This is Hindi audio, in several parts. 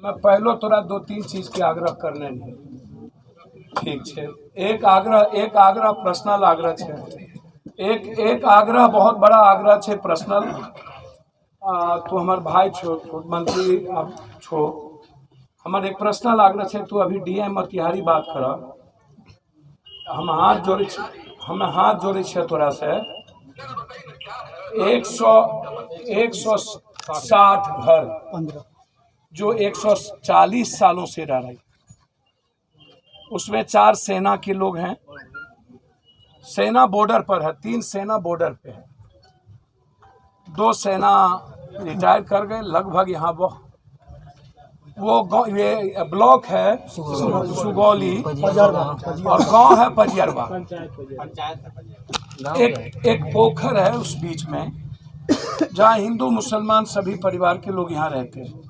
मैं पहलो तोरा दो तीन चीज के आग्रह करने नहीं, ठीक है। एक आग्रह पर्सनल आग्रह है। एक आग्रह बहुत बड़ा आग्रह है पर्सनल। तू हमार भाई छो, मंत्री अब छो, हमारे एक पर्सनल आग्रह है। तू अभी डीएम मोतिहारी बात कर, हम हाथ जोड़े छे तोरा से। 160 घर जो 140 सालों से रह रहे, उसमें 4 सेना के लोग हैं। सेना बॉर्डर पर है, 3 सेना बॉर्डर पे है, 2 सेना रिटायर कर गए लगभग। यहाँ वो ये ब्लॉक है सुगौली और गांव है पजियरवा। एक पोखर है उस बीच में, जहाँ हिंदू मुसलमान सभी परिवार के लोग यहाँ रहते हैं।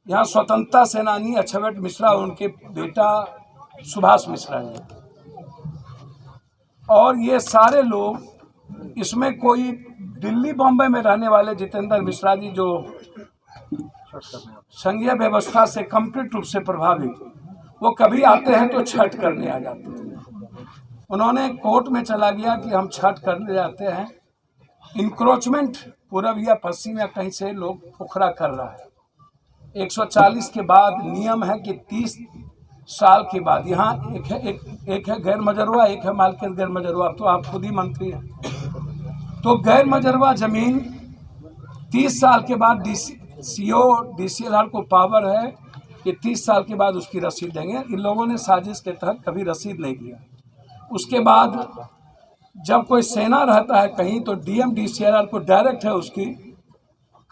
यहाँ स्वतंत्रता सेनानी अछवट मिश्रा, उनके बेटा सुभाष मिश्रा जी, और ये सारे लोग, इसमें कोई दिल्ली बॉम्बे में रहने वाले जितेंद्र मिश्रा जी जो संघीय व्यवस्था से कंप्लीट रूप से प्रभावित, वो कभी आते हैं तो छठ करने आ जाते हैं। उन्होंने कोर्ट में चला गया कि हम छठ करने जाते हैं। इंक्रोचमेंट पूर्व या पश्चिम या कहीं से लोग पोखरा कर रहा है। 140 के बाद नियम है कि 30 साल के बाद, यहाँ एक है गैर मजरवा, एक है मालकियत गैर मजरवा। तो आप खुद ही मंत्री हैं, तो गैर मजरवा जमीन 30 साल के बाद DCLR को पावर है कि 30 साल के बाद उसकी रसीद देंगे। इन लोगों ने साजिश के तहत कभी रसीद नहीं दिया। उसके बाद जब कोई सेना रहता है कहीं, तो DM DCLR को डायरेक्ट है उसकी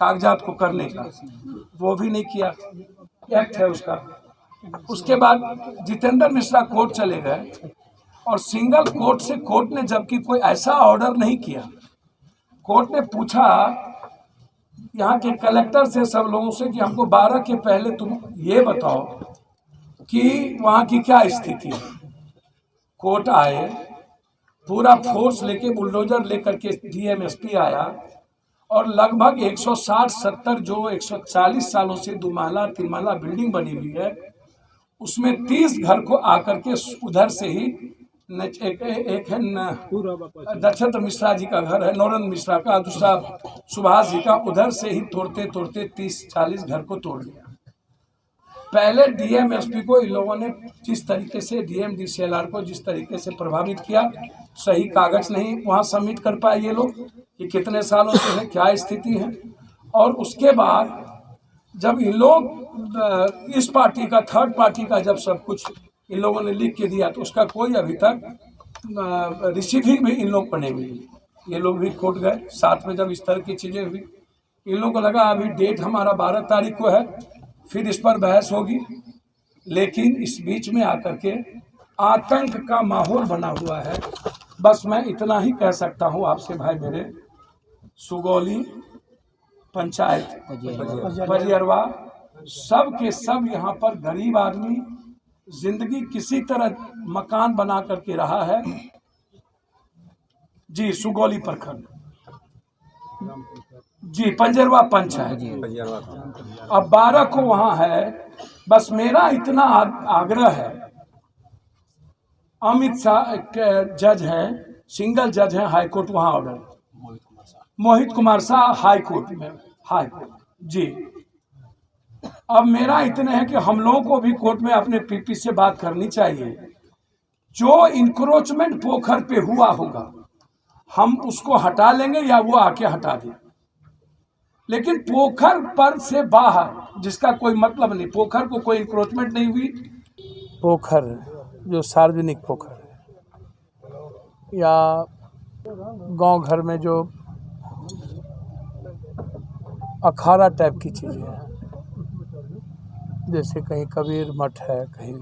कागजात को करने का, वो भी नहीं किया, एक्ट है उसका। उसके बाद जितेंद्र मिश्रा कोर्ट चले गए, और सिंगल कोर्ट से कोर्ट ने जबकि कोई ऐसा ऑर्डर नहीं किया। कोर्ट ने पूछा यहाँ के कलेक्टर से, सब लोगों से, कि हमको 12 के पहले तुम ये बताओ कि वहाँ की क्या स्थिति है। कोर्ट आए, पूरा फोर्स लेके, बुलडोजर लेकर के DM SP आया, और लगभग 160-70 जो 140 सालों से 2 महला 3 महला बिल्डिंग बनी हुई है, उसमें 30 घर को आकर के उधर से ही एक है दक्षिण मिश्रा जी का घर है, नौरन मिश्रा का, दूसरा सुभाष जी का, उधर से ही तोड़ते तोड़ते 30-40 घर को तोड़ दिया। पहले DM SP को इन लोगों ने जिस तरीके से DM DCLR को जिस तरीके से प्रभावित किया, सही कागज नहीं वहाँ सबमिट कर पाए ये लोग कि कितने सालों से है, क्या स्थिति है। और उसके बाद जब इन लोग इस पार्टी का, थर्ड पार्टी का जब सब कुछ इन लोगों ने लिख के दिया, तो उसका कोई अभी तक रिसीविंग भी इन लोग को नहीं मिली। ये लोग भी कोर्ट गए। साथ में जब इस तरह की चीज़ें हुई, इन लोगों को लगा अभी डेट हमारा 12 तारीख को है, फिर इस पर बहस होगी। लेकिन इस बीच में आकर के आतंक का माहौल बना हुआ है। बस मैं इतना ही कह सकता हूँ आपसे भाई मेरे, सुगौली पंचायत पजियरवा सब के सब यहाँ पर गरीब आदमी जिंदगी किसी तरह मकान बना करके रहा है। जी, सुगौली प्रखंड, जी, पंजरवा पंचायत। अब 12 को वहाँ है। बस मेरा इतना आग्रह है, अमित शाह जज हैं, सिंगल जज हैं हाईकोर्ट, वहाँ ऑर्डर, मोहित कुमार शाह हाईकोर्ट में, हाईकोर्ट जी। अब मेरा इतने है कि हम लोगों को भी कोर्ट में अपने PP से बात करनी चाहिए। जो इंक्रोचमेंट पोखर पे हुआ होगा, हम उसको हटा लेंगे या वो आके हटा दे, लेकिन पोखर पर से बाहर जिसका कोई मतलब नहीं, पोखर को कोई इंक्रोचमेंट नहीं हुई। पोखर जो सार्वजनिक पोखर है, या गांव घर में जो अखाड़ा टाइप की चीज़ें हैं, जैसे कहीं कबीर मठ है, कहीं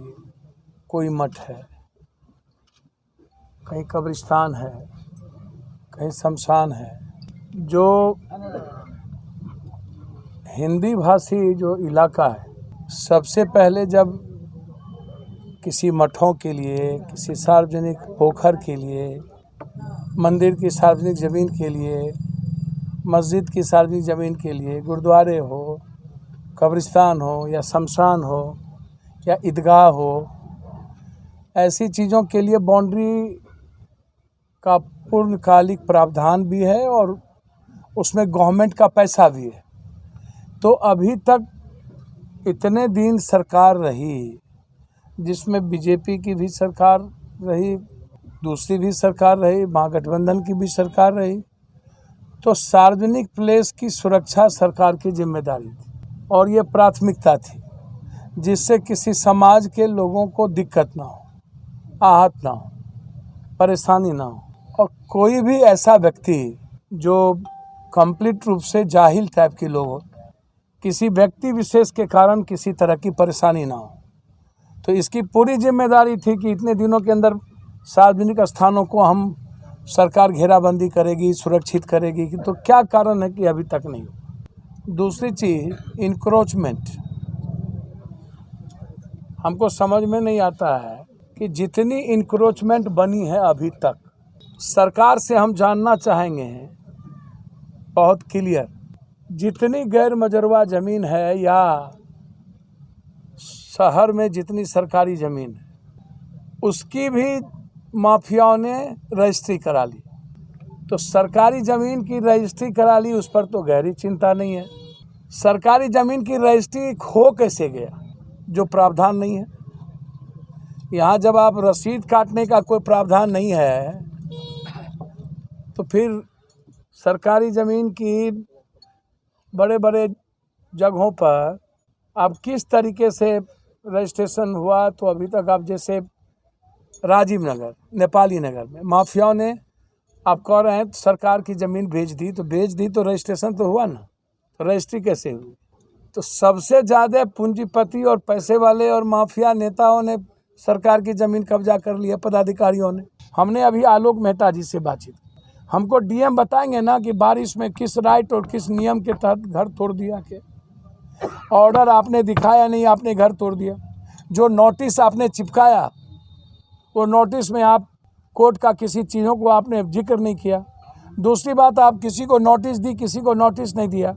कोई मठ है, कहीं कब्रिस्तान है, कहीं शमशान है, जो हिंदी भाषी जो इलाका है, सबसे पहले जब किसी मठों के लिए, किसी सार्वजनिक पोखर के लिए, मंदिर की सार्वजनिक ज़मीन के लिए, मस्जिद की सार्वजनिक ज़मीन के लिए, गुरुद्वारे हो, कब्रिस्तान हो या शमशान हो या ईदगाह हो, ऐसी चीज़ों के लिए बाउंड्री का पूर्णकालिक प्रावधान भी है और उसमें गवर्नमेंट का पैसा भी है। तो अभी तक इतने दिन सरकार रही, जिसमें बीजेपी की भी सरकार रही, दूसरी भी सरकार रही, महागठबंधन की भी सरकार रही, तो सार्वजनिक प्लेस की सुरक्षा सरकार की जिम्मेदारी थी और ये प्राथमिकता थी, जिससे किसी समाज के लोगों को दिक्कत ना हो, आहत ना हो, परेशानी ना हो। और कोई भी ऐसा व्यक्ति जो कंप्लीट रूप से जाहिल टाइप के लोग हो, किसी व्यक्ति विशेष के कारण किसी तरह की परेशानी ना हो, तो इसकी पूरी जिम्मेदारी थी कि इतने दिनों के अंदर सार्वजनिक स्थानों को हम सरकार घेराबंदी करेगी, सुरक्षित करेगी। तो क्या कारण है कि अभी तक नहीं हो। दूसरी चीज़ इंक्रोचमेंट, हमको समझ में नहीं आता है कि जितनी इंक्रोचमेंट बनी है अभी तक, सरकार से हम जानना चाहेंगे बहुत क्लियर, जितनी गैर मजरूआ ज़मीन है या शहर में जितनी सरकारी ज़मीन है, उसकी भी माफियाओं ने रजिस्ट्री करा ली। तो सरकारी ज़मीन की रजिस्ट्री करा ली, उस पर तो गहरी चिंता नहीं है। सरकारी ज़मीन की रजिस्ट्री हो कैसे गया, जो प्रावधान नहीं है। यहाँ जब आप रसीद काटने का कोई प्रावधान नहीं है, तो फिर सरकारी ज़मीन की बड़े बड़े जगहों पर अब किस तरीके से रजिस्ट्रेशन हुआ। तो अभी तक आप जैसे राजीव नगर, नेपाली नगर में माफियाओं ने, आप कह रहे हैं सरकार की ज़मीन बेच दी, तो बेच दी तो रजिस्ट्रेशन तो हुआ ना, तो रजिस्ट्री कैसे हुई। तो सबसे ज़्यादा पूंजीपति और पैसे वाले और माफिया नेताओं ने सरकार की ज़मीन कब्जा कर लिया, पदाधिकारियों ने। हमने अभी आलोक मेहता जी से बातचीत, हमको डीएम बताएंगे ना कि बारिश में किस राइट और किस नियम के तहत घर तोड़ दिया के। ऑर्डर आपने दिखाया नहीं, आपने घर तोड़ दिया। जो नोटिस आपने चिपकाया, वो नोटिस में आप कोर्ट का किसी चीज़ों को आपने जिक्र नहीं किया। दूसरी बात, आप किसी को नोटिस दी, किसी को नोटिस नहीं दिया।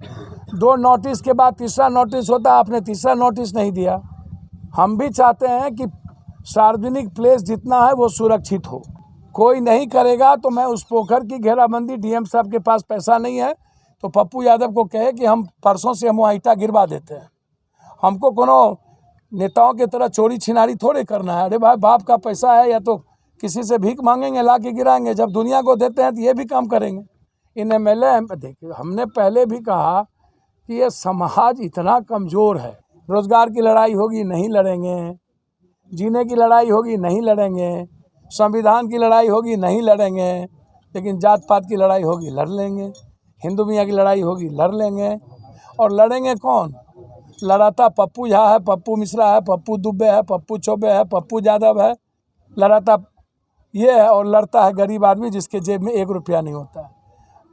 2 नोटिस के बाद तीसरा नोटिस होता, आपने तीसरा नोटिस नहीं दिया। हम भी चाहते हैं कि सार्वजनिक प्लेस जितना है वो सुरक्षित हो। कोई नहीं करेगा तो मैं उस पोखर की घेराबंदी, डीएम साहब के पास पैसा नहीं है तो पप्पू यादव को कहे कि हम परसों से हम वहाँ ईंटा गिरवा देते हैं। हमको कोनो नेताओं की तरह चोरी छिनारी थोड़े करना है। अरे भाई, बाप का पैसा है, या तो किसी से भीख मांगेंगे, ला के गिराएंगे। जब दुनिया को देते हैं तो ये भी काम करेंगे। इन एमएलए, देखिए हमने पहले भी कहा कि ये समाज इतना कमज़ोर है। रोज़गार की लड़ाई होगी, नहीं लड़ेंगे। जीने की लड़ाई होगी, नहीं लड़ेंगे। संविधान की लड़ाई होगी, नहीं लड़ेंगे। लेकिन जात पात की लड़ाई होगी, लड़ लेंगे। हिंदू मियाँ की लड़ाई होगी, लड़ लेंगे। और लड़ेंगे कौन? लड़ाता पप्पू झा है, पप्पू मिश्रा है, पप्पू दुबे है, पप्पू चौबे है, पप्पू यादव है। लड़ाता ये है, और लड़ता है गरीब आदमी जिसके जेब में 1 रुपया नहीं होता है।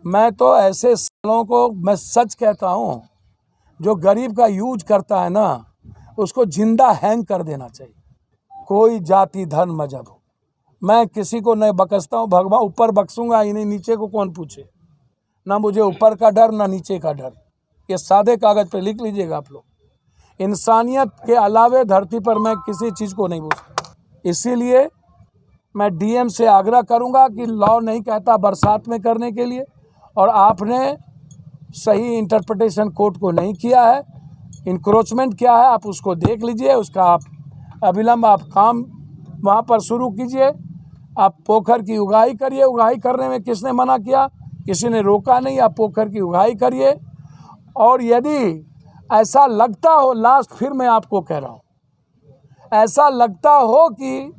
मैं तो ऐसे सालों को, मैं सच कहता हूँ, जो गरीब का यूज करता है ना, उसको जिंदा हैंग कर देना चाहिए। कोई जाति धर्म मजहब हो, मैं किसी को नहीं बकसता हूँ। भगवान ऊपर बख्सूंगा ही नहीं, नीचे को कौन पूछे। ना मुझे ऊपर का डर, ना नीचे का डर। ये सादे कागज़ पे लिख लीजिएगा आप लोग। इंसानियत के अलावे धरती पर मैं किसी चीज़ को नहीं पूछता। इसीलिए मैं डीएम से आग्रह करूंगा कि लॉ नहीं कहता बरसात में करने के लिए, और आपने सही इंटरप्रिटेशन कोर्ट को नहीं किया है। इंक्रोचमेंट क्या है आप उसको देख लीजिए, उसका आप अविलंब आप काम वहाँ पर शुरू कीजिए। आप पोखर की उगाही करिए। उगाही करने में किसने मना किया? किसी ने रोका नहीं। आप पोखर की उगाही करिए। और यदि ऐसा लगता हो, लास्ट फिर मैं आपको कह रहा हूँ, ऐसा लगता हो कि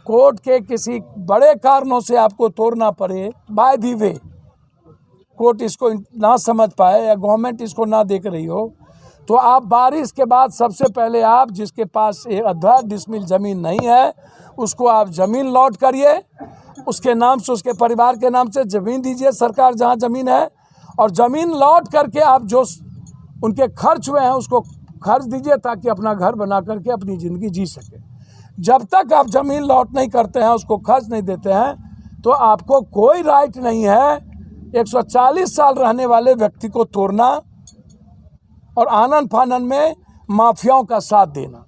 कोर्ट के किसी बड़े कारणों से आपको तोड़ना पड़े, बाय दी वे कोर्ट इसको ना समझ पाए या गवर्नमेंट इसको ना देख रही हो, तो आप बारिश के बाद सबसे पहले आप जिसके पास 1.5 डिसमिल ज़मीन नहीं है, उसको आप ज़मीन लॉट करिए। उसके नाम से, उसके परिवार के नाम से ज़मीन दीजिए, सरकार जहाँ ज़मीन है। और ज़मीन लॉट करके आप जो उनके खर्च हुए हैं उसको खर्च दीजिए, ताकि अपना घर बना करके अपनी ज़िंदगी जी सके। जब तक आप ज़मीन लॉट नहीं करते हैं, उसको खर्च नहीं देते हैं, तो आपको कोई राइट नहीं है 140 साल रहने वाले व्यक्ति को तोड़ना और आनन फानन में माफियाओं का साथ देना।